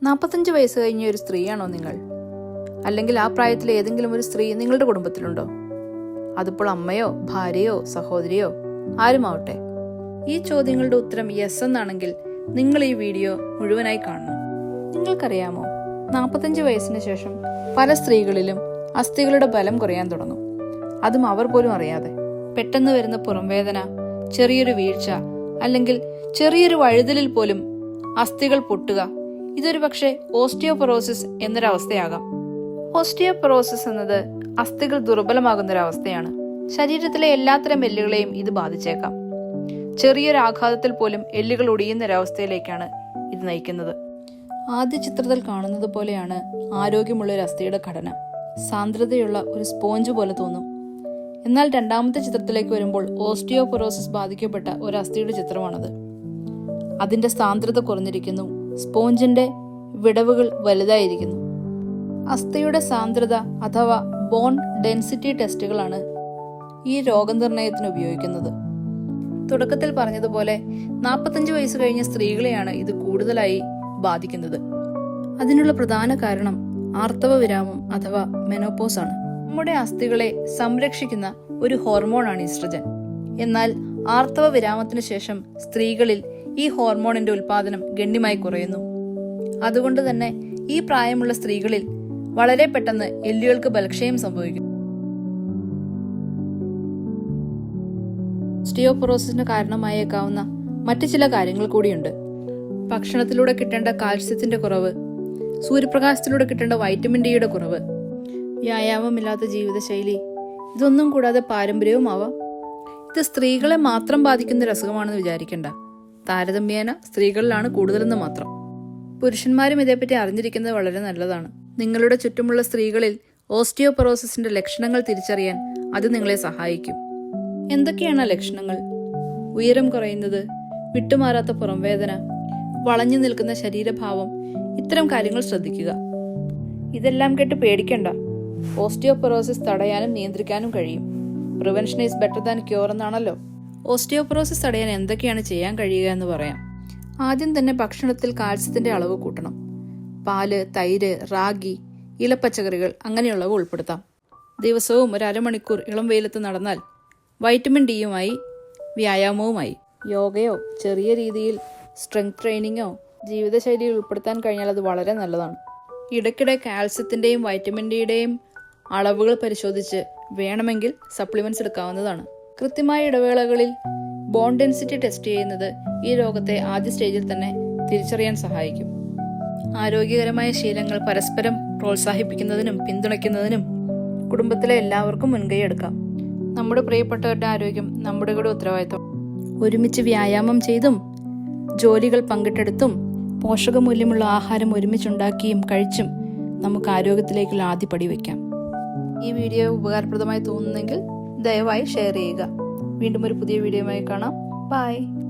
45 വയസ്സ് കഴിഞ്ഞ ഒരു സ്ത്രീയാണോ നിങ്ങൾ? അല്ലെങ്കിൽ ആ പ്രായത്തിലെ ഏതെങ്കിലും ഒരു സ്ത്രീ നിങ്ങളുടെ കുടുംബത്തിലുണ്ടോ? അതിപ്പോൾ അമ്മയോ ഭാര്യയോ സഹോദരിയോ ആരുമാവട്ടെ. ഈ ചോദ്യങ്ങളുടെ ഉത്തരം യെസ് എന്നാണെങ്കിൽ നിങ്ങൾ ഈ വീഡിയോ മുഴുവനായി കാണണം. നിങ്ങൾക്കറിയാമോ, 45 വയസ്സിന് ശേഷം പല സ്ത്രീകളിലും അസ്ഥികളുടെ ബലം കുറയാൻ തുടങ്ങും. അതും അവർ പോലും അറിയാതെ. പെട്ടെന്ന് വരുന്ന പുറംവേദന, ചെറിയൊരു വീഴ്ച, അല്ലെങ്കിൽ ചെറിയൊരു വഴുതലിൽ പോലും അസ്ഥികൾ പൊട്ടുക, ഇതൊരു പക്ഷേ ഓസ്റ്റിയോപൊറോസിസ് എന്നൊരവസ്ഥയാകാം. ഓസ്റ്റിയോപൊറോസിസ് എന്നത് അസ്ഥികൾ ദുർബലമാകുന്നൊരവസ്ഥയാണ്. ശരീരത്തിലെ എല്ലാത്തരം എല്ലുകളെയും ഇത് ബാധിച്ചേക്കാം. ചെറിയൊരു ആഘാതത്തിൽ പോലും എല്ലുകൾ ഒടിയുന്നൊരവസ്ഥയിലേക്കാണ് ഇത് നയിക്കുന്നത്. ആദ്യ ചിത്രത്തിൽ കാണുന്നത് പോലെയാണ് ആരോഗ്യമുള്ള ഒരു അസ്ഥിയുടെ ഘടന. സാന്ദ്രതയുള്ള ഒരു സ്പോഞ്ച് പോലെ തോന്നും. എന്നാൽ രണ്ടാമത്തെ ചിത്രത്തിലേക്ക് വരുമ്പോൾ ഓസ്റ്റിയോപൊറോസിസ് ബാധിക്കപ്പെട്ട ഒരു അസ്ഥിയുടെ ചിത്രമാണത്. അതിന്റെ സാന്ദ്രത കുറഞ്ഞിരിക്കുന്നു, സ്പോഞ്ചിന്റെ വിടവുകൾ വലുതായിരിക്കുന്നു. അസ്ഥിയുടെ സാന്ദ്രത അഥവാ ബോൺ ഡെൻസിറ്റി ടെസ്റ്റുകളാണ് ഈ രോഗനിർണയത്തിന് ഉപയോഗിക്കുന്നത്. തുടക്കത്തിൽ പറഞ്ഞതുപോലെ 45 വയസ്സ് കഴിഞ്ഞ സ്ത്രീകളെയാണ് ഇത് കൂടുതലായി ബാധിക്കുന്നത്. അതിനുള്ള പ്രധാന കാരണം ആർത്തവ വിരാമം അഥവാ മെനോപോസ് ആണ്. നമ്മുടെ അസ്ഥികളെ സംരക്ഷിക്കുന്ന ഒരു ഹോർമോണാണ് ഈസ്ട്രജൻ. എന്നാൽ ആർത്തവ വിരാമത്തിന് ശേഷം സ്ത്രീകളിൽ ഈ ഹോർമോണിന്റെ ഉൽപാദനം ഗണ്യമായി കുറയുന്നു. അതുകൊണ്ട് തന്നെ ഈ പ്രായമുള്ള സ്ത്രീകളിൽ വളരെ പെട്ടെന്ന് എല്ലുകൾക്ക് ബലക്ഷയം സംഭവിക്കുന്നു. ഓസ്റ്റിയോപൊറോസിസിന് കാരണമായേക്കാവുന്ന മറ്റു ചില കാര്യങ്ങൾ കൂടിയുണ്ട്. ഭക്ഷണത്തിലൂടെ കിട്ടേണ്ട കാൽസ്യത്തിന്റെ കുറവ്, സൂര്യപ്രകാശത്തിലൂടെ കിട്ടേണ്ട വൈറ്റമിൻ ഡിയുടെ കുറവ്, വ്യായാമമില്ലാത്ത ജീവിതശൈലി, ഇതൊന്നും കൂടാതെ പാരമ്പര്യവുമാവാം. ഇത് സ്ത്രീകളെ മാത്രം ബാധിക്കുന്ന ഒരു അസുഖമാണെന്ന് വിചാരിക്കേണ്ട. താരതമ്യേന സ്ത്രീകളിലാണ് കൂടുതലെന്ന് മാത്രം. പുരുഷന്മാരും ഇതേപ്പറ്റി അറിഞ്ഞിരിക്കുന്നത് വളരെ നല്ലതാണ്. നിങ്ങളുടെ ചുറ്റുമുള്ള സ്ത്രീകളിൽ ഓസ്റ്റിയോപൊറോസിസിന്റെ ലക്ഷണങ്ങൾ തിരിച്ചറിയാൻ അത് നിങ്ങളെ സഹായിക്കും. എന്തൊക്കെയാണ് ലക്ഷണങ്ങൾ? ഉയരം കുറയുന്നത്, വിട്ടുമാറാത്ത പുറംവേദന, വളഞ്ഞു നിൽക്കുന്ന ശരീരഭാവം, ഇത്തരം കാര്യങ്ങൾ ശ്രദ്ധിക്കുക. ഇതെല്ലാം കേട്ട് പേടിക്കണ്ട. ഓസ്റ്റിയോപൊറോസിസ് തടയാനും നിയന്ത്രിക്കാനും കഴിയും. Prevention is better than cure എന്നാണല്ലോ. ഓസ്റ്റിയോപൊറോസിസ് തടയാൻ എന്തൊക്കെയാണ് ചെയ്യാൻ കഴിയുക എന്ന് പറയാം. ആദ്യം തന്നെ ഭക്ഷണത്തിൽ കാൽസ്യത്തിന്റെ അളവ് കൂട്ടണം. പാല്, തൈര്, റാഗി, ഇലപ്പച്ചക്കറികൾ അങ്ങനെയുള്ളവ ഉൾപ്പെടുത്താം. ദിവസവും ഒരു അരമണിക്കൂർ ഇളം വെയിലത്ത് നടന്നാൽ വൈറ്റമിൻ ഡിയുമായി വ്യായാമവുമായി. യോഗയോ ചെറിയ രീതിയിൽ സ്ട്രെങ്ത് ട്രെയിനിങ്ങോ ജീവിതശൈലിയിൽ ഉൾപ്പെടുത്താൻ കഴിഞ്ഞാൽ അത് വളരെ നല്ലതാണ്. ഇടയ്ക്കിടെ കാൽസ്യത്തിന്റെയും വൈറ്റമിൻ ഡിയുടെയും അളവുകൾ പരിശോധിച്ച് വേണമെങ്കിൽ സപ്ലിമെന്റ്സ് എടുക്കാവുന്നതാണ്. കൃത്യമായ ഇടവേളകളിൽ ബോൺ ഡെൻസിറ്റി ടെസ്റ്റ് ചെയ്യുന്നത് ഈ രോഗത്തെ ആദ്യ സ്റ്റേജിൽ തന്നെ തിരിച്ചറിയാൻ സഹായിക്കും. ആരോഗ്യകരമായ ശീലങ്ങൾ പരസ്പരം പ്രോത്സാഹിപ്പിക്കുന്നതിനും പിന്തുണയ്ക്കുന്നതിനും കുടുംബത്തിലെ എല്ലാവർക്കും മുൻകൈ എടുക്കാം. നമ്മുടെ പ്രിയപ്പെട്ടവരുടെ ആരോഗ്യം നമ്മുടെ കൂടെ ഉത്തരവാദിത്വം. ഒരുമിച്ച് വ്യായാമം ചെയ്തും ജോലികൾ പങ്കിട്ടെടുത്തും പോഷകമൂല്യമുള്ള ആഹാരം ഒരുമിച്ചുണ്ടാക്കിയും കഴിച്ചും നമുക്ക് ആരോഗ്യത്തിലേക്കുള്ള ആദ്യ പടി വയ്ക്കാം. ഈ വീഡിയോ ഉപകാരപ്രദമായി തോന്നുന്നെങ്കിൽ ദയവായി ഷെയർ ചെയ്യുക. വീണ്ടും ഒരു പുതിയ വീഡിയോയുമായി കാണാം. ബൈ.